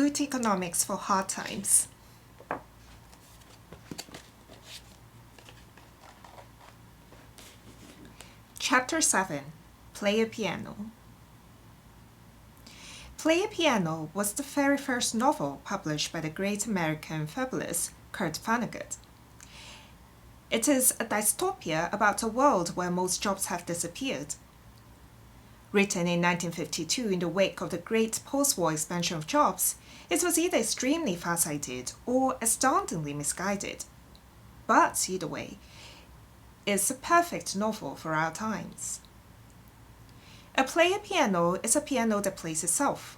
Good Economics for Hard Times. Chapter 7. Play a Piano. Play a Piano was the very first novel published by the great American fabulist Kurt Vonnegut. It is a dystopia about a world where most jobs have disappeared. Written in 1952 in the wake of the great post-war expansion of jobs, it was either extremely far-sighted or astoundingly misguided. But either way, it's a perfect novel for our times. A player piano is a piano that plays itself.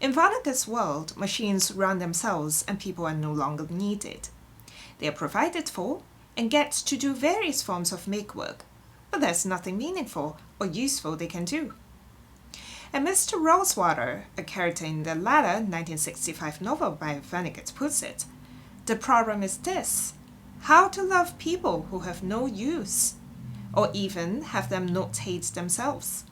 In Vonnegut's world, machines run themselves and people are no longer needed. They are provided for and get to do various forms of make-work, but there's nothing meaningful or useful they can do. And Mr. Rosewater, a character in the latter 1965 novel by Vonnegut, puts it, the problem is this: how to love people who have no use, or even have them not hate themselves.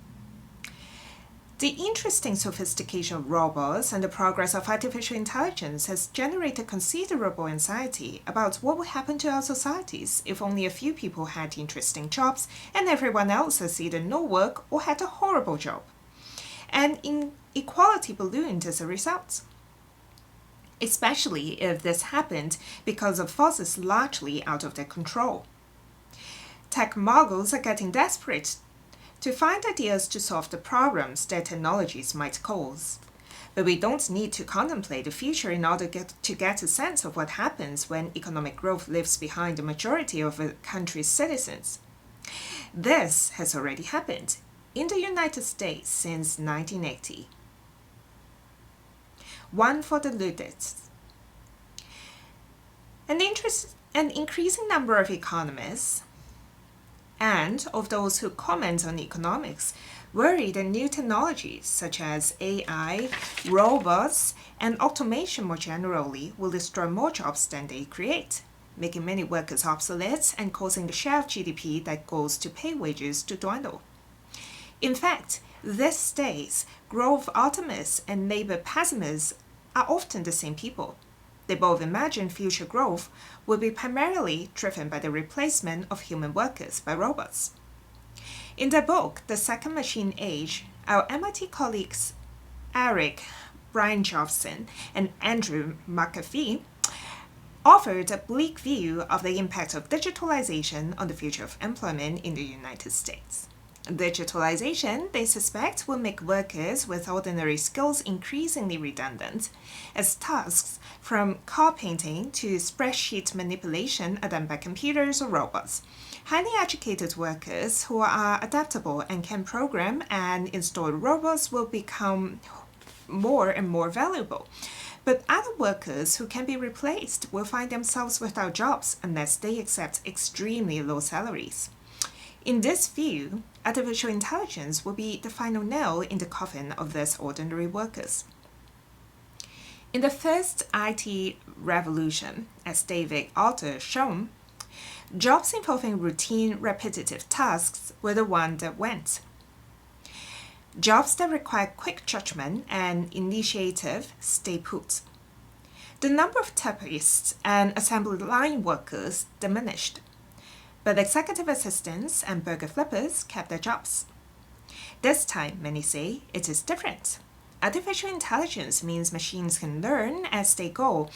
The interesting sophistication of robots and the progress of artificial intelligence has generated considerable anxiety about what would happen to our societies if only a few people had interesting jobs and everyone else has either no work or had a horrible job. And inequality ballooned as a result. Especially if this happened because of forces largely out of their control. Tech moguls are getting desperate to find ideas to solve the problems their technologies might cause. But we don't need to contemplate the future in order to get a sense of what happens when economic growth leaves behind the majority of a country's citizens. This has already happened in the United States since 1980. One for the Luddites. An increasing number of economists and of those who comment on economics worry that new technologies such as AI, robots, and automation more generally will destroy more jobs than they create, making many workers obsolete and causing the share of GDP that goes to pay wages to dwindle. In fact, these days, growth optimists and labor pessimists are often the same people. They both imagine future growth will be primarily driven by the replacement of human workers by robots. In their book, The Second Machine Age, our MIT colleagues Eric Bryan-Jofson and Andrew McAfee offered a bleak view of the impact of digitalization on the future of employment in the United States. Digitalization, they suspect, will make workers with ordinary skills increasingly redundant, as tasks from car painting to spreadsheet manipulation are done by computers or robots. Highly educated workers who are adaptable and can program and install robots will become more and more valuable. But other workers who can be replaced will find themselves without jobs unless they accept extremely low salaries. In this view, artificial intelligence will be the final nail in the coffin of these ordinary workers. In the first IT revolution, as David Alter shown, jobs involving routine, repetitive tasks were the ones that went. Jobs that require quick judgment and initiative stay put. The number of typists and assembly line workers diminished. But executive assistants and burger flippers kept their jobs. This time, many say, it is different. Artificial intelligence means machines can learn as they go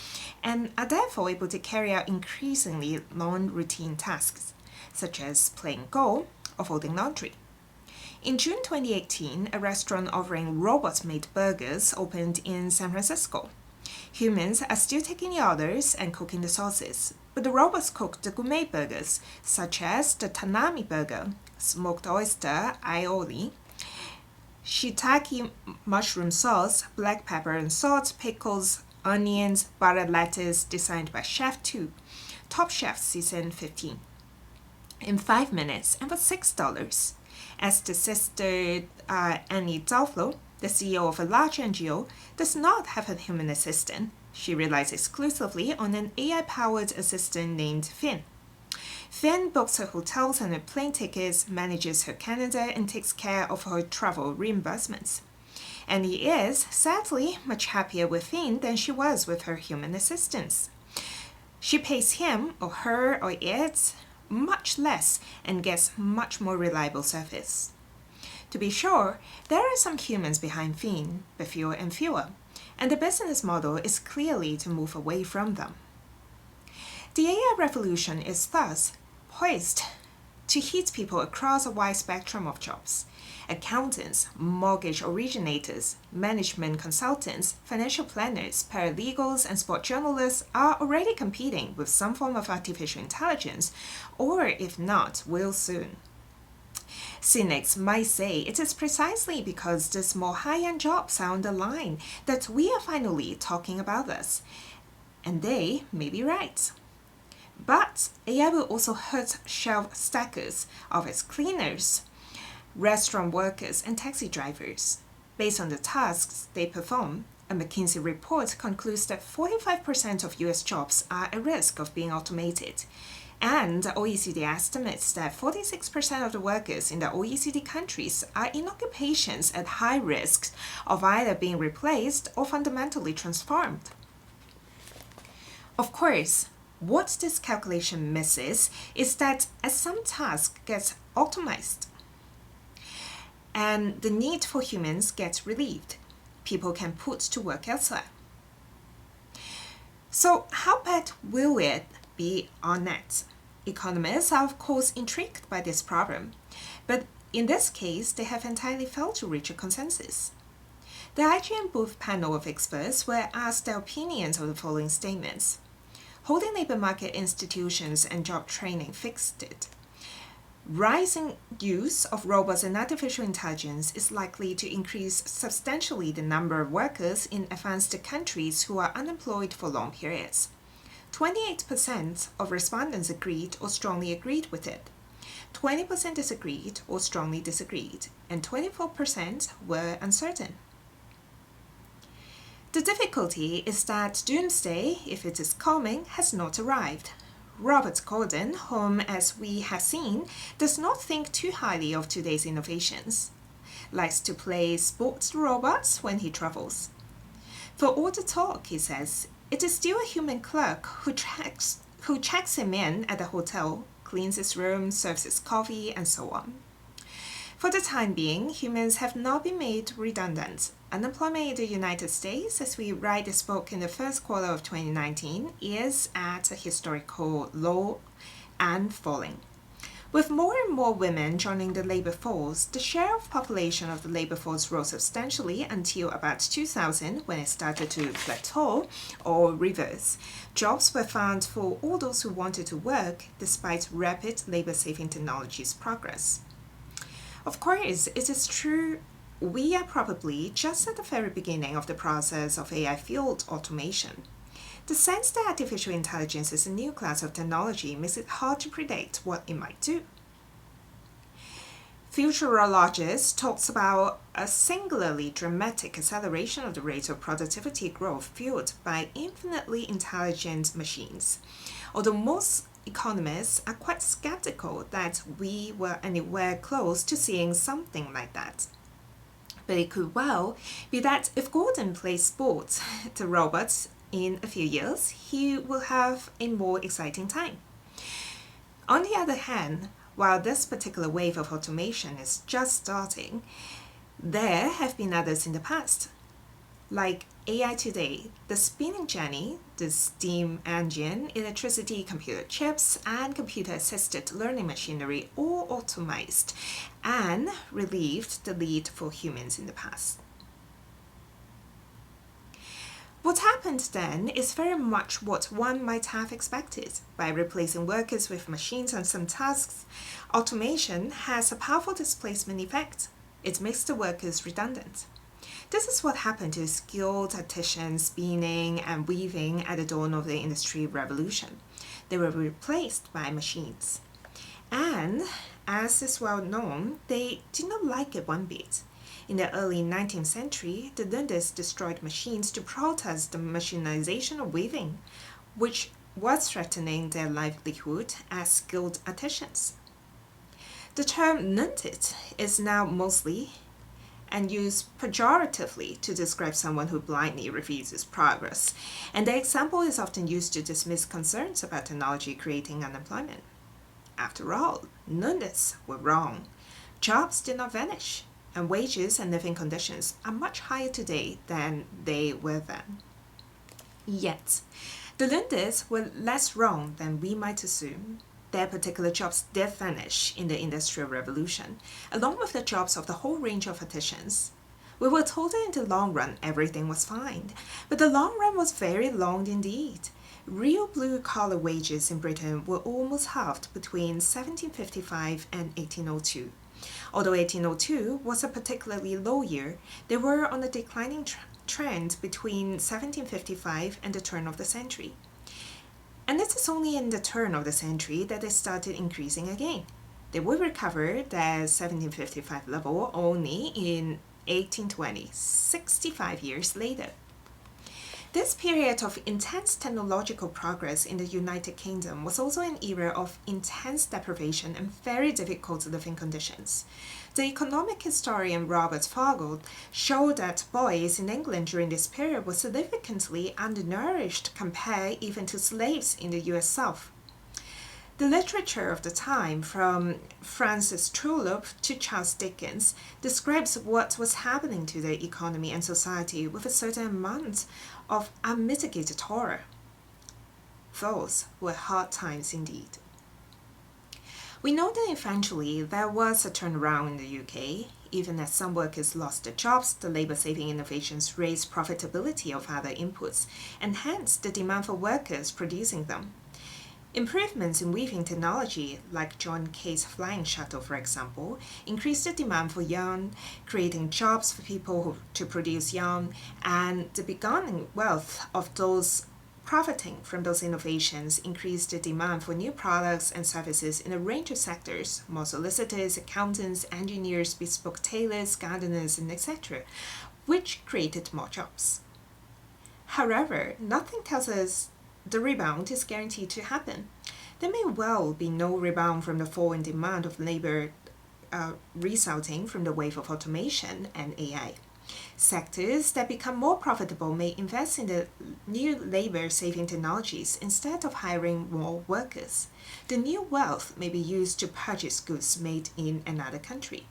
and are therefore able to carry out increasingly long routine tasks, such as playing Go or folding laundry. In June 2018, a restaurant offering robot-made burgers opened in San Francisco. Humans are still taking the orders and cooking the sauces, but the robots cook the gourmet burgers, such as the Tanami burger, smoked oyster aioli, shiitake mushroom sauce, black pepper and salt, pickles, onions, butter lettuce, designed by Chef 2, Top Chef Season 15. In 5 minutes and for $6. As the sister Annie Duflo, the CEO of a large NGO, does not have a human assistant. She relies exclusively on an AI-powered assistant named Finn. Finn books her hotels and her plane tickets, manages her calendar, and takes care of her travel reimbursements. and he is, sadly, much happier with Finn than she was with her human assistants. She pays him or her or it much less and gets much more reliable service. To be sure, there are some humans behind Finn, but fewer and fewer, and the business model is clearly to move away from them. The AI revolution is thus poised to hit people across a wide spectrum of jobs. Accountants, mortgage originators, management consultants, financial planners, paralegals, and sport journalists are already competing with some form of artificial intelligence, or if not, will soon. Cynics might say it is precisely because these more high-end jobs are on the line that we are finally talking about this. And they may be right. But AI will also hurt shelf stackers, office cleaners, restaurant workers, and taxi drivers. Based on the tasks they perform, a McKinsey report concludes that 45% of US jobs are at risk of being automated. And OECD estimates that 46% of the workers in the OECD countries are in occupations at high risk of either being replaced or fundamentally transformed. Of course, what this calculation misses is that as some task gets optimized and the need for humans gets relieved, people can put to work elsewhere. So how bad will it be on net? Economists are of course intrigued by this problem, but in this case they have entirely failed to reach a consensus. The IGN Booth panel of experts were asked their opinions of the following statements. Holding labor market institutions and job training fixed it. Rising use of robots and artificial intelligence is likely to increase substantially the number of workers in advanced countries who are unemployed for long periods. 28% of respondents agreed or strongly agreed with it. 20% disagreed or strongly disagreed, and 24% were uncertain. The difficulty is that doomsday, if it is coming, has not arrived. Robert Gordon, whom, as we have seen, does not think too highly of today's innovations, likes to play sports robots when he travels. For all the talk, he says, it is still a human clerk who checks him in at the hotel, cleans his room, serves his coffee, and so on. For the time being, humans have not been made redundant. Unemployment in the United States, as we write this book in the first quarter of 2019, is at a historical low and falling. With more and more women joining the labor force, the share of population of the labor force rose substantially until about 2000, when it started to plateau or reverse. Jobs were found for all those who wanted to work, despite rapid labor-saving technologies' progress. Of course, it is true we are probably just at the very beginning of the process of AI-fueled automation. The sense that artificial intelligence is a new class of technology makes it hard to predict what it might do. Futurologist talks about a singularly dramatic acceleration of the rate of productivity growth fueled by infinitely intelligent machines, although most economists are quite skeptical that we were anywhere close to seeing something like that. But it could well be that if Gordon plays sports to robots in a few years, he will have a more exciting time. On the other hand, while this particular wave of automation is just starting, there have been others in the past. Like AI today, the spinning jenny, the steam engine, electricity, computer chips, and computer-assisted learning machinery all optimized and relieved the need for humans in the past. What happened then is very much what one might have expected. By replacing workers with machines on some tasks, automation has a powerful displacement effect. It makes the workers redundant. This is what happened to skilled artisans spinning and weaving at the dawn of the industry revolution. They were replaced by machines. And, as is well known, they did not like it one bit. In the early 19th century, the Lundists destroyed machines to protest the machinization of weaving, which was threatening their livelihood as skilled artisans. The term Lundit is now mostly and used pejoratively to describe someone who blindly refuses progress. And the example is often used to dismiss concerns about technology creating unemployment. After all, nonetheless were wrong. Jobs did not vanish, and wages and living conditions are much higher today than they were then. Yet, the Lundis were less wrong than we might assume. Their particular jobs did vanish in the Industrial Revolution, along with the jobs of the whole range of artisans. We were told that in the long run everything was fine, but the long run was very long indeed. Real blue-collar wages in Britain were almost halved between 1755 and 1802. Although 1802 was a particularly low year, they were on a declining trend between 1755 and the turn of the century. And it is only in the turn of the century that they started increasing again. They will recover their 1755 level only in 1820, 65 years later. This period of intense technological progress in the United Kingdom was also an era of intense deprivation and very difficult living conditions. The economic historian Robert Fargold showed that boys in England during this period were significantly undernourished compared even to slaves in the US South. The literature of the time, from Francis Trollope to Charles Dickens, describes what was happening to the economy and society with a certain amount of unmitigated horror. Those were hard times indeed. We know that eventually there was a turnaround in the UK. Even as some workers lost their jobs, the labor-saving innovations raised profitability of other inputs, and hence the demand for workers producing them. Improvements in weaving technology, like John Kay's flying shuttle for example, increased the demand for yarn, creating jobs for people to produce yarn, and the beginning wealth of those profiting from those innovations increased the demand for new products and services in a range of sectors: more solicitors, accountants, engineers, bespoke tailors, gardeners, and etc., which created more jobs. However, nothing tells us the rebound is guaranteed to happen. There may well be no rebound from the fall in demand of labor resulting from the wave of automation and AI. Sectors that become more profitable may invest in the new labor-saving technologies instead of hiring more workers. The new wealth may be used to purchase goods made in another country.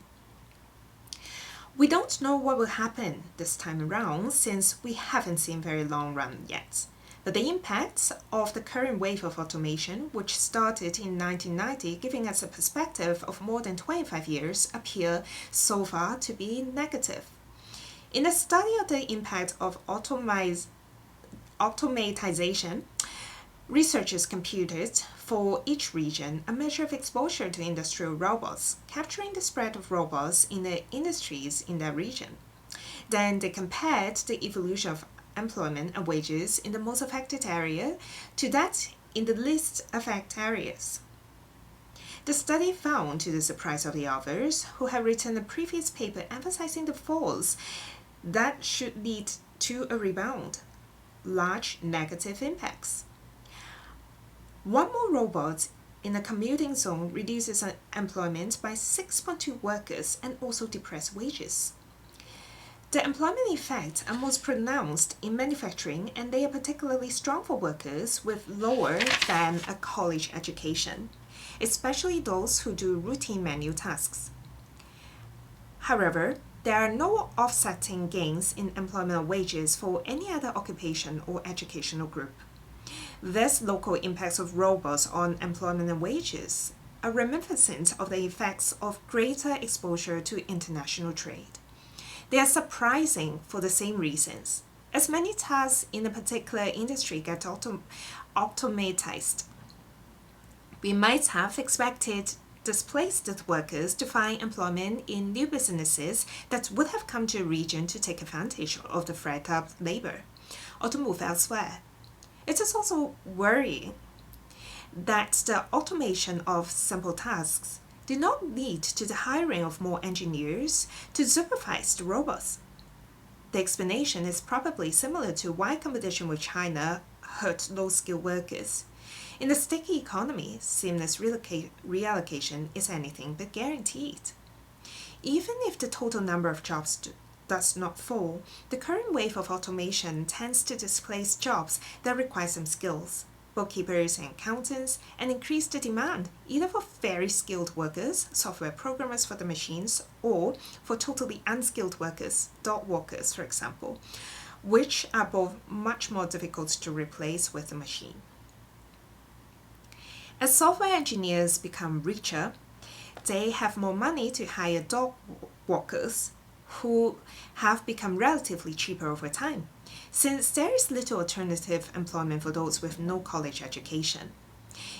We don't know what will happen this time around since we haven't seen very long run yet. But the impacts of the current wave of automation, which started in 1990, giving us a perspective of more than 25 years, appear so far to be negative. In a study of the impact of automatization, researchers computed for each region a measure of exposure to industrial robots, capturing the spread of robots in the industries in that region. Then they compared the evolution of employment and wages in the most affected area to that in the least affected areas. The study found, to the surprise of the authors, who had written a previous paper emphasizing the falls that should lead to a rebound, large negative impacts. One more robot in a commuting zone reduces employment by 6.2 workers and also depresses wages. The employment effects are most pronounced in manufacturing, and they are particularly strong for workers with lower than a college education, especially those who do routine manual tasks. However, there are no offsetting gains in employment wages for any other occupation or educational group. These local impacts of robots on employment and wages are reminiscent of the effects of greater exposure to international trade. They are surprising for the same reasons. As many tasks in a particular industry get automatized, we might have expected displaced workers to find employment in new businesses that would have come to a region to take advantage of the freed up labor or to move elsewhere. It is also worrying that the automation of simple tasks did not lead to the hiring of more engineers to supervise the robots. The explanation is probably similar to why competition with China hurt low-skilled workers. In a sticky economy, seamless reallocation is anything but guaranteed. Even if the total number of jobs does not fall, the current wave of automation tends to displace jobs that require some skills. Bookkeepers and accountants, and increase the demand either for very skilled workers, software programmers for the machines, or for totally unskilled workers, dog walkers, for example, which are both much more difficult to replace with a machine. As software engineers become richer, they have more money to hire dog walkers who have become relatively cheaper over time, since there is little alternative employment for those with no college education.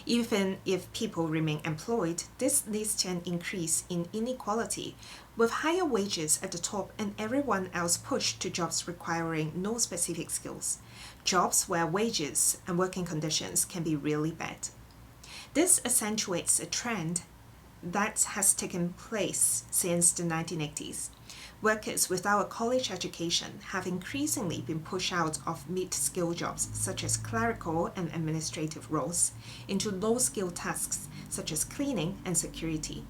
Even if people remain employed, this leads to an increase in inequality, with higher wages at the top and everyone else pushed to jobs requiring no specific skills, jobs where wages and working conditions can be really bad. This accentuates a trend that has taken place since the 1980s. Workers without a college education have increasingly been pushed out of mid-skill jobs such as clerical and administrative roles into low-skill tasks such as cleaning and security.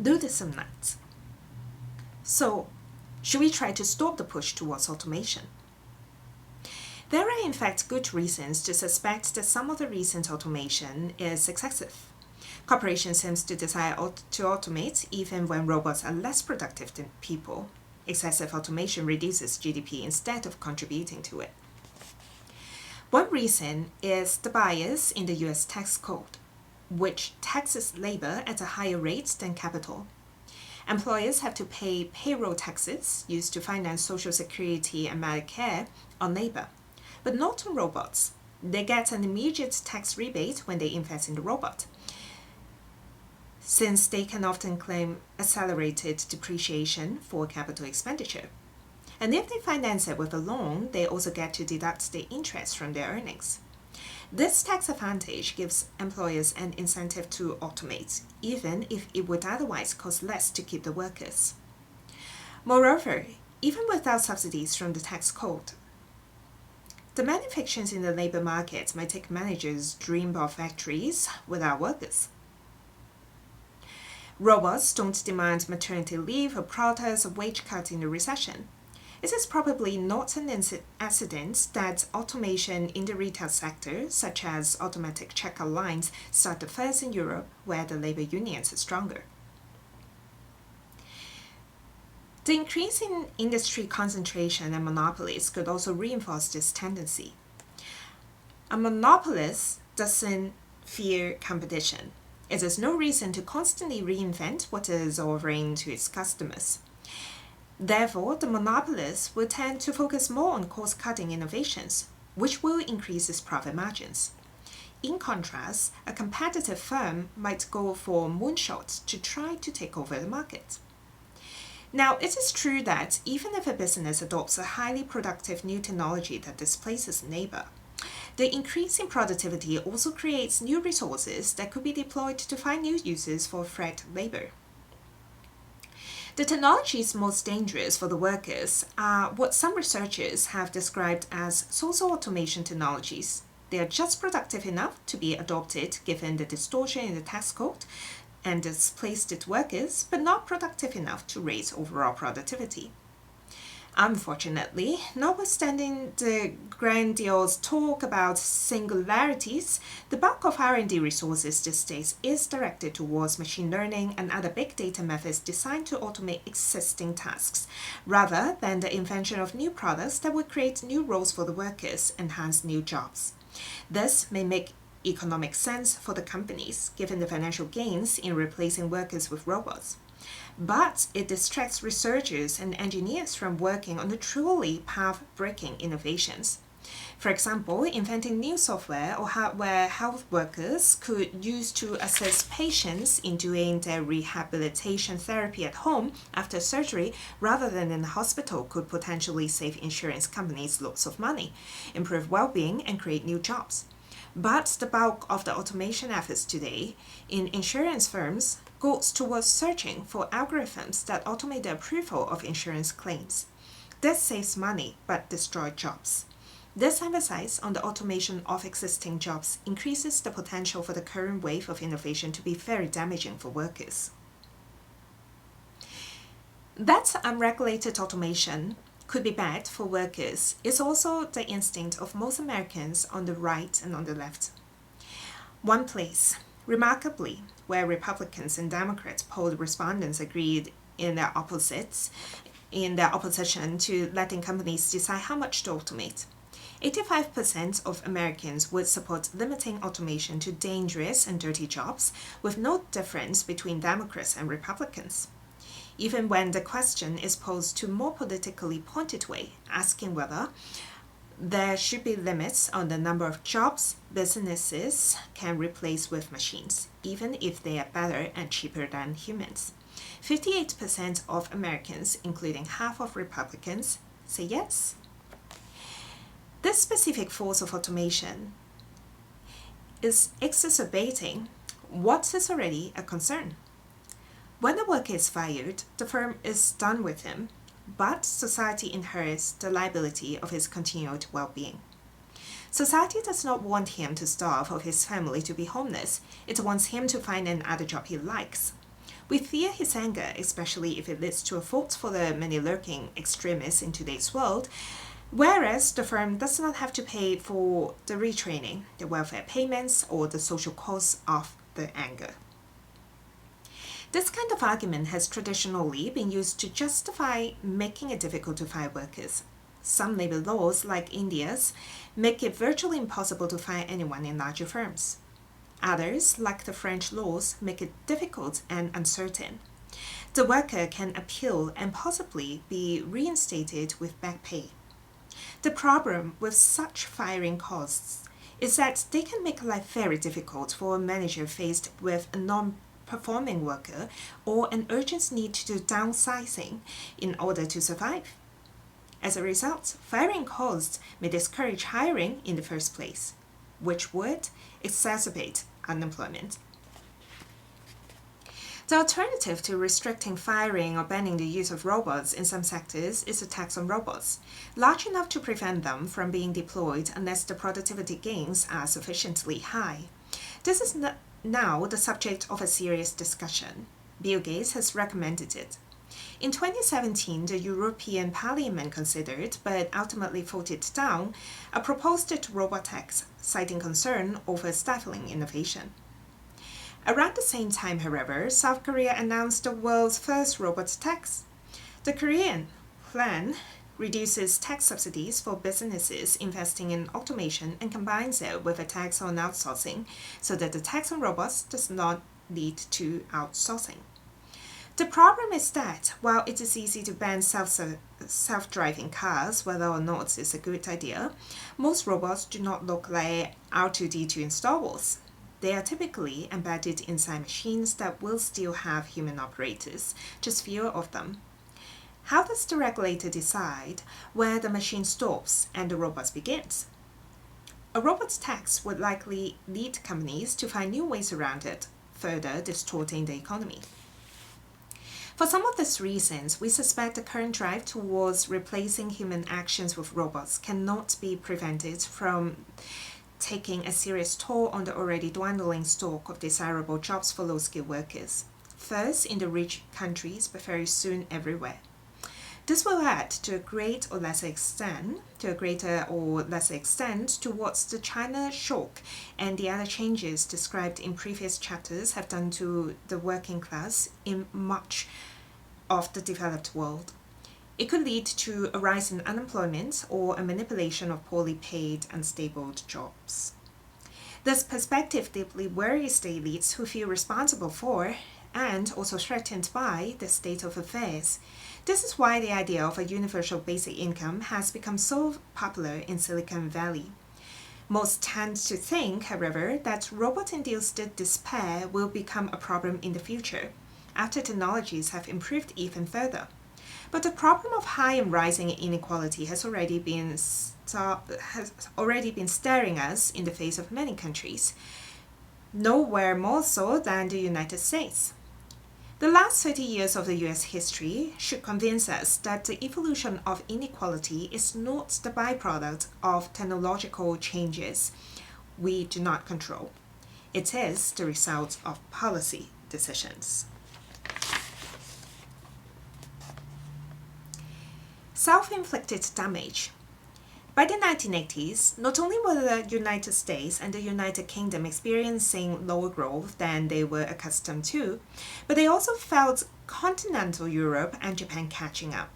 Do this some nights. So, should we try to stop the push towards automation? There are in fact good reasons to suspect that some of the recent automation is excessive. Corporations seem to desire to automate even when robots are less productive than people. Excessive automation reduces GDP instead of contributing to it. One reason is the bias in the US tax code, which taxes labor at a higher rate than capital. Employers have to pay payroll taxes used to finance Social Security and Medicare on labor, but not on robots. They get an immediate tax rebate when they invest in the robot, since they can often claim accelerated depreciation for capital expenditure. And if they finance it with a loan, they also get to deduct the interest from their earnings. This tax advantage gives employers an incentive to automate, even if it would otherwise cost less to keep the workers. Moreover, even without subsidies from the tax code, the manufacturers in the labor market might take managers' dream of factories without workers. Robots don't demand maternity leave or protest a wage cut in the recession. It is probably not an accident that automation in the retail sector, such as automatic checkout lines, started first in Europe, where the labor unions are stronger. The increase in industry concentration and monopolies could also reinforce this tendency. A monopolist doesn't fear competition. It has no reason to constantly reinvent what it is offering to its customers. Therefore, the monopolist will tend to focus more on cost-cutting innovations, which will increase its profit margins. In contrast, a competitive firm might go for moonshots to try to take over the market. Now, it is true that even if a business adopts a highly productive new technology that displaces labor, the increase in productivity also creates new resources that could be deployed to find new uses for freed labor. The technologies most dangerous for the workers are what some researchers have described as social automation technologies. They are just productive enough to be adopted given the distortion in the tax code and displaced workers, but not productive enough to raise overall productivity. Unfortunately, notwithstanding the grandiose talk about singularities, the bulk of R&D resources these days is directed towards machine learning and other big data methods designed to automate existing tasks, rather than the invention of new products that would create new roles for the workers and hence new jobs. This may make economic sense for the companies, given the financial gains in replacing workers with robots. But it distracts researchers and engineers from working on the truly path-breaking innovations. For example, inventing new software or hardware health workers could use to assist patients in doing their rehabilitation therapy at home after surgery rather than in the hospital could potentially save insurance companies lots of money, improve well-being, and create new jobs. But the bulk of the automation efforts today in insurance firms goes towards searching for algorithms that automate the approval of insurance claims. This saves money but destroys jobs. This emphasis on the automation of existing jobs increases the potential for the current wave of innovation to be very damaging for workers. That unregulated automation could be bad for workers is also the instinct of most Americans on the right and on the left. One place, remarkably, where Republicans and Democrats polled respondents agreed in their opposition to letting companies decide how much to automate. 85% of Americans would support limiting automation to dangerous and dirty jobs, with no difference between Democrats and Republicans. Even when the question is posed to a more politically pointed way, asking whether there should be limits on the number of jobs businesses can replace with machines, even if they are better and cheaper than humans. 58% of Americans, including half of Republicans, say yes. This specific force of automation is exacerbating what is already a concern. When a worker is fired, the firm is done with him, but society inherits the liability of his continued well-being. Society does not want him to starve or his family to be homeless. It wants him to find another job he likes. We fear his anger, especially if it leads to a fault for the many lurking extremists in today's world, whereas the firm does not have to pay for the retraining, the welfare payments, or the social costs of the anger. This kind of argument has traditionally been used to justify making it difficult to fire workers. Some labor laws, like India's, make it virtually impossible to fire anyone in larger firms. Others, like the French laws, make it difficult and uncertain. The worker can appeal and possibly be reinstated with back pay. The problem with such firing costs is that they can make life very difficult for a manager faced with a non-performing worker or an urgent need to do downsizing in order to survive. As a result, firing costs may discourage hiring in the first place, which would exacerbate unemployment. The alternative to restricting firing or banning the use of robots in some sectors is a tax on robots, large enough to prevent them from being deployed unless the productivity gains are sufficiently high. This is now the subject of a serious discussion. Bill Gates has recommended it. In 2017, the European Parliament considered, but ultimately voted down, a proposed robot tax, citing concern over stifling innovation. Around the same time, however, South Korea announced the world's first robot tax. The Korean plan reduces tax subsidies for businesses investing in automation and combines it with a tax on outsourcing so that the tax on robots does not lead to outsourcing. The problem is that while it is easy to ban self-driving cars, whether or not it's a good idea, most robots do not look like R2-D2 in Star Wars. They are typically embedded inside machines that will still have human operators, just fewer of them. How does the regulator decide where the machine stops and the robot begins? A robot tax would likely lead companies to find new ways around it, further distorting the economy. For some of these reasons, we suspect the current drive towards replacing human actions with robots cannot be prevented from taking a serious toll on the already dwindling stock of desirable jobs for low-skilled workers, first in the rich countries, but very soon everywhere. This will add to a greater or lesser extent towards the China shock and the other changes described in previous chapters have done to the working class in much of the developed world. It could lead to a rise in unemployment or a manipulation of poorly paid, unstable jobs. This perspective deeply worries the elites who feel responsible for and also threatened by the state of affairs. This is why the idea of a universal basic income has become so popular in Silicon Valley. Most tend to think, however, that robot-induced despair will become a problem in the future, after technologies have improved even further. But the problem of high and rising inequality has already been staring us in the face of many countries, nowhere more so than the United States. The last 30 years of the US history should convince us that the evolution of inequality is not the byproduct of technological changes we do not control. It is the result of policy decisions. Self-inflicted damage. By the 1980s, not only were the United States and the United Kingdom experiencing lower growth than they were accustomed to, but they also felt continental Europe and Japan catching up.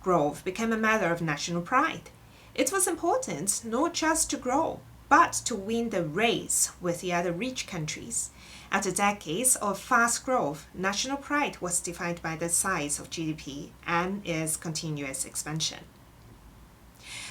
Growth became a matter of national pride. It was important not just to grow, but to win the race with the other rich countries. After decades of fast growth, national pride was defined by the size of GDP and its continuous expansion.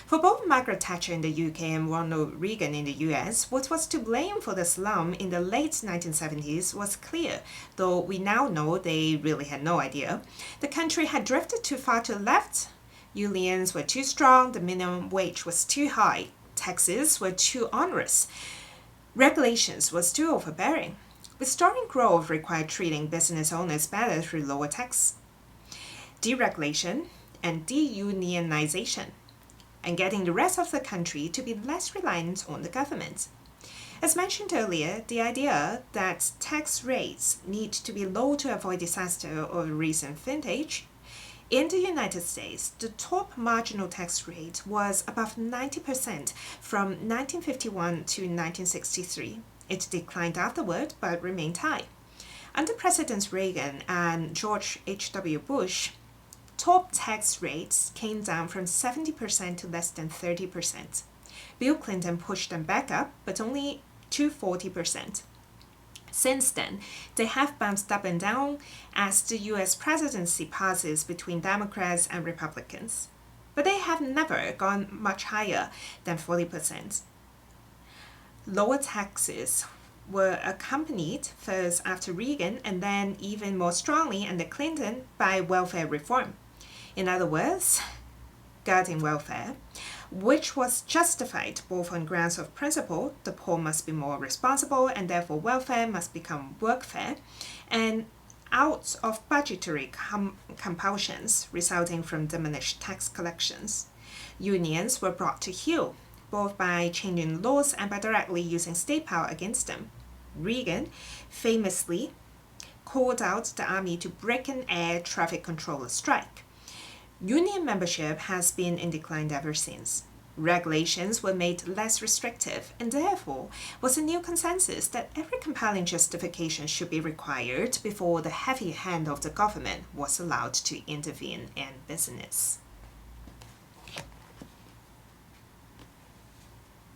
For both Margaret Thatcher in the UK and Ronald Reagan in the US, what was to blame for the slump in the late 1970s was clear, though we now know they really had no idea. The country had drifted too far to the left. Unions were too strong, the minimum wage was too high, taxes were too onerous, regulations was too overbearing. Restoring growth required treating business owners better through lower tax, deregulation, and deunionization, and getting the rest of the country to be less reliant on the government. As mentioned earlier, the idea that tax rates need to be low to avoid disaster of recent vintage. In the United States, the top marginal tax rate was above 90% from 1951 to 1963. It declined afterward but remained high. Under Presidents Reagan and George H.W. Bush, top tax rates came down from 70% to less than 30%. Bill Clinton pushed them back up, but only to 40%. Since then, they have bounced up and down as the US presidency passes between Democrats and Republicans. But they have never gone much higher than 40%. Lower taxes were accompanied first after Reagan and then even more strongly under Clinton by welfare reform. In other words, gutting welfare, which was justified both on grounds of principle, the poor must be more responsible and therefore welfare must become workfare, and out of budgetary compulsions resulting from diminished tax collections. Unions were brought to heel, both by changing laws and by directly using state power against them. Reagan famously called out the army to break an air traffic controller strike. Union membership has been in decline ever since. Regulations were made less restrictive, and therefore was a new consensus that every compelling justification should be required before the heavy hand of the government was allowed to intervene in business.